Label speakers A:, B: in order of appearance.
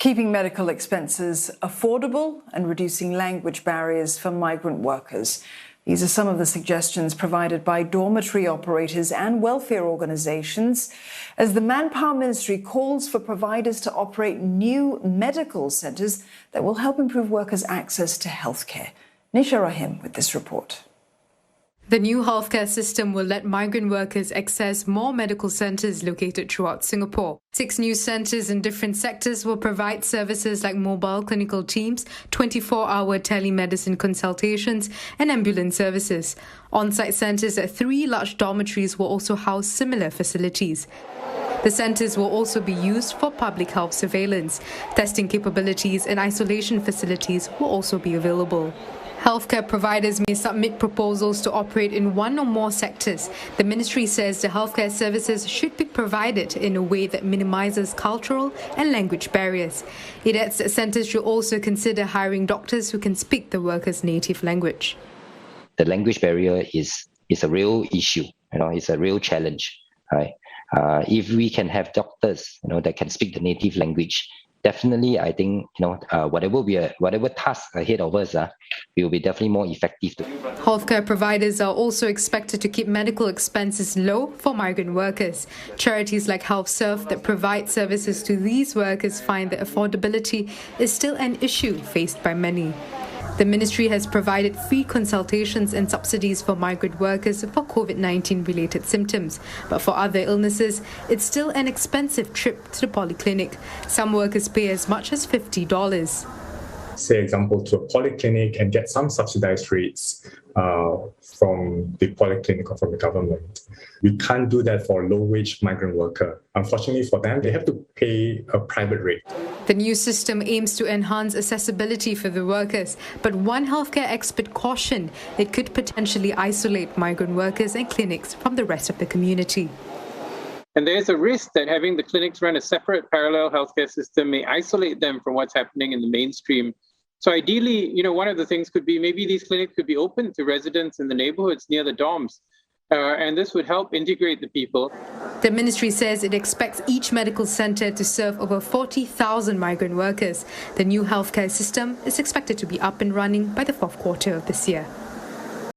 A: keeping medical expenses affordable and reducing language barriers for migrant workers. These are some of the suggestions provided by dormitory operators and welfare organisations as the Manpower Ministry calls for providers to operate new medical centres that will help improve workers' access to healthcare. Nisha Rahim with this report.
B: The new healthcare system will let migrant workers access more medical centres located throughout Singapore. 6 new centres in different sectors will provide services like mobile clinical teams, 24-hour telemedicine consultations, and ambulance services. On-site centres at 3 large dormitories will also house similar facilities. The centres will also be used for public health surveillance. Testing capabilities and isolation facilities will also be available. Healthcare providers may submit proposals to operate in one or more sectors. The ministry says the healthcare services should be provided in a way that minimises cultural and language barriers. It adds that centres should also consider hiring doctors who can speak the workers' native language.
C: The language barrier is a real issue. It's a real challenge. Right? If we can have doctors, that can speak the native language, definitely, I think, whatever task ahead of us, we will be definitely more effective.
B: Healthcare providers are also expected to keep medical expenses low for migrant workers. Charities like HealthServe that provide services to these workers find that affordability is still an issue faced by many. The ministry has provided free consultations and subsidies for migrant workers for COVID-19 related symptoms. But for other illnesses, it's still an expensive trip to the polyclinic. Some workers pay as much as $50.
D: Say, example, to a polyclinic and get some subsidized rates from the polyclinic or from the government. We can't do that for a low-wage migrant worker. Unfortunately for them, they have to pay a private rate.
B: The new system aims to enhance accessibility for the workers, but one healthcare expert cautioned it could potentially isolate migrant workers and clinics from the rest of the community.
E: And there's a risk that having the clinics run a separate parallel healthcare system may isolate them from what's happening in the mainstream. So ideally, one of the things could be maybe these clinics could be open to residents in the neighborhoods near the dorms. And this would help integrate the people.
B: The ministry says it expects each medical centre to serve over 40,000 migrant workers. The new healthcare system is expected to be up and running by the 4th quarter of this year.